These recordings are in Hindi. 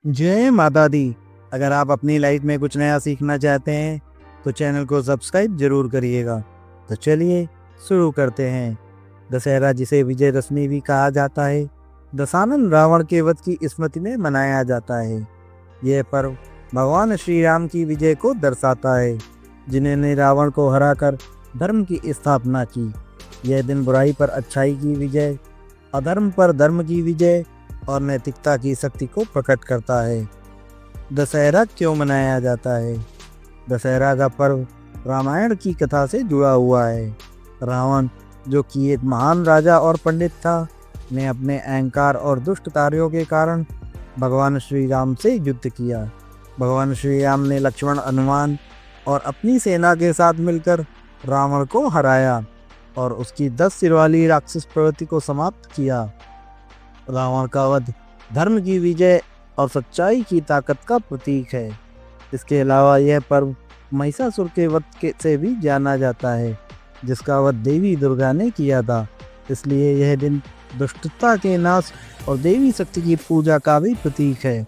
जय माता दी। अगर आप अपनी लाइफ में कुछ नया सीखना चाहते हैं तो चैनल को सब्सक्राइब जरूर करिएगा। तो चलिए शुरू करते हैं। दशहरा, जिसे विजयदशमी भी कहा जाता है, दशानन रावण के वध की स्मृति में मनाया जाता है। यह पर्व भगवान श्री राम की विजय को दर्शाता है, जिन्होंने रावण को हराकर धर्म की स्थापना की। यह दिन बुराई पर अच्छाई की विजय, अधर्म पर धर्म की विजय और नैतिकता की शक्ति को प्रकट करता है। दशहरा क्यों मनाया जाता है? दशहरा का पर्व रामायण की कथा से जुड़ा हुआ है। रावण, जो कि एक महान राजा और पंडित था, ने अपने अहंकार और दुष्ट कार्यों के कारण भगवान श्री राम से युद्ध किया। भगवान श्री राम ने लक्ष्मण, हनुमान और अपनी सेना के साथ मिलकर रावण को हराया और उसकी 10 सिर वाली राक्षस प्रवृत्ति को समाप्त किया। रावण का वध धर्म की विजय और सच्चाई की ताकत का प्रतीक है। इसके अलावा यह पर्व महिषासुर के वध से भी जाना जाता है, जिसका वध देवी दुर्गा ने किया था। इसलिए यह दिन दुष्टता के नाश और देवी शक्ति की पूजा का भी प्रतीक है।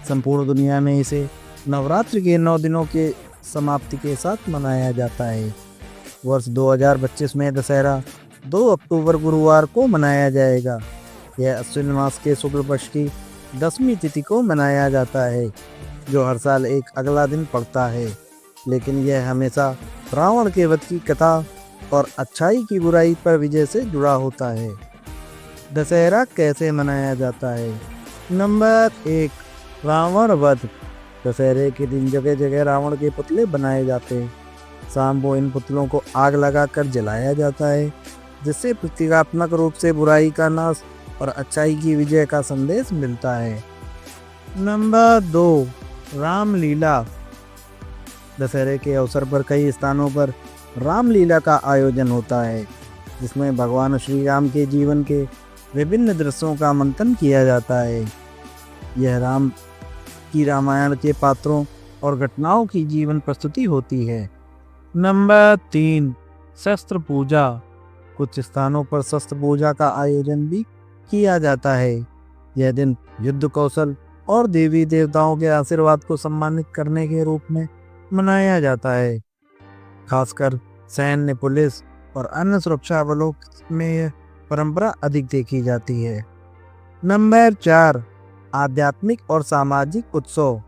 संपूर्ण दुनिया में इसे नवरात्रि के 9 दिनों के समाप्ति के साथ मनाया जाता है। वर्ष 2025 में दशहरा 2 अक्टूबर गुरुवार को मनाया जाएगा। यह अश्विन मास के शुक्ल पक्ष की 10वीं तिथि को मनाया जाता है, जो हर साल एक अगला दिन पड़ता है। लेकिन यह हमेशा रावण के वध की कथा और अच्छाई की बुराई पर विजय से जुड़ा होता है। दशहरा कैसे मनाया जाता है? नंबर 1, रावण वध। दशहरे के दिन जगह जगह रावण के पुतले बनाए जाते हैं। शाम को इन पुतलों को आग लगाकर जलाया जाता है, जिससे प्रतीकात्मक रूप से बुराई का नाश और अच्छाई की विजय का संदेश मिलता है। नंबर 2, रामलीला। दशहरे के अवसर पर कई स्थानों पर रामलीला का आयोजन होता है, जिसमें भगवान श्री राम के जीवन के विभिन्न दृश्यों का मंथन किया जाता है। यह राम की रामायण के पात्रों और घटनाओं की जीवन प्रस्तुति होती है। नंबर 3, शस्त्र पूजा। कुछ स्थानों पर शस्त्र पूजा का आयोजन भी किया जाता है। यह दिन युद्ध कौशल और देवी देवताओं के आशीर्वाद को सम्मानित करने के रूप में मनाया जाता है। खासकर सैन्य, पुलिस और अन्य सुरक्षा बलों में यह परंपरा अधिक देखी जाती है। नंबर 4, आध्यात्मिक और सामाजिक उत्सव।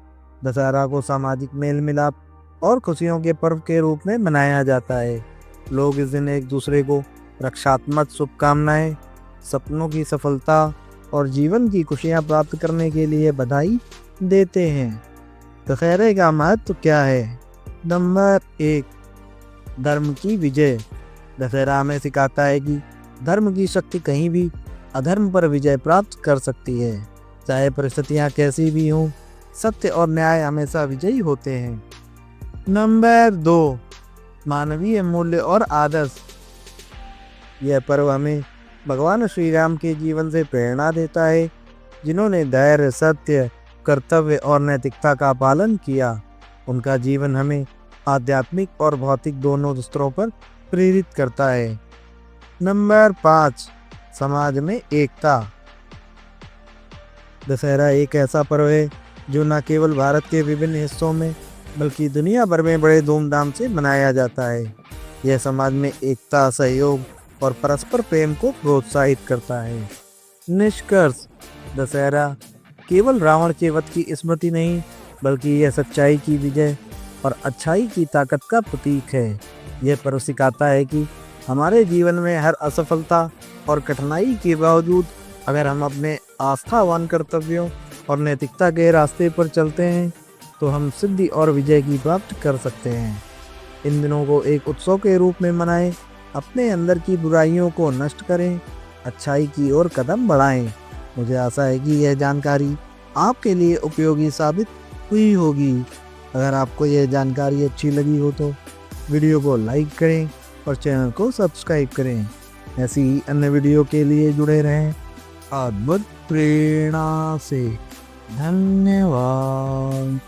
दशहरा को सामाजिक मेल मिलाप और खुशियों के पर्व के रूप में मनाया जाता है। लोग इस दिन एक दूसरे को रक्षात्मक शुभकामनाएं, सपनों की सफलता और जीवन की खुशियां प्राप्त करने के लिए बधाई देते हैं। दशहरे का महत्व क्या है? नंबर 1, धर्म की विजय। दशहरा हमें सिखाता है कि धर्म की शक्ति कहीं भी अधर्म पर विजय प्राप्त कर सकती है। चाहे परिस्थितियां कैसी भी हों, सत्य और न्याय हमेशा विजयी होते हैं। नंबर 2, मानवीय मूल्य और आदर्श। यह पर्व हमें भगवान श्री राम के जीवन से प्रेरणा देता है, जिन्होंने धैर्य, सत्य, कर्तव्य और नैतिकता का पालन किया। उनका जीवन हमें आध्यात्मिक और भौतिक दोनों स्तरों पर प्रेरित करता है। नंबर 5, समाज में एकता। दशहरा एक ऐसा पर्व है जो न केवल भारत के विभिन्न हिस्सों में बल्कि दुनिया भर में बड़े धूमधाम से मनाया जाता है। यह समाज में एकता, सहयोग और परस्पर प्रेम को प्रोत्साहित करता है। निष्कर्ष, दशहरा केवल रावण के वध की स्मृति नहीं, बल्कि यह सच्चाई की विजय और अच्छाई की ताकत का प्रतीक है। यह पर्व सिखाता है कि हमारे जीवन में हर असफलता और कठिनाई के बावजूद अगर हम अपने आस्थावान कर्तव्यों और नैतिकता के रास्ते पर चलते हैं तो हम सिद्धि और विजय की प्राप्त कर सकते हैं। इन दिनों को एक उत्सव के रूप में मनाएं, अपने अंदर की बुराइयों को नष्ट करें, अच्छाई की ओर कदम बढ़ाएं। मुझे आशा है कि यह जानकारी आपके लिए उपयोगी साबित हुई होगी। अगर आपको यह जानकारी अच्छी लगी हो तो वीडियो को लाइक करें और चैनल को सब्सक्राइब करें। ऐसी ही अन्य वीडियो के लिए जुड़े रहें। अद्भुत प्रेरणा से। धन्यवाद।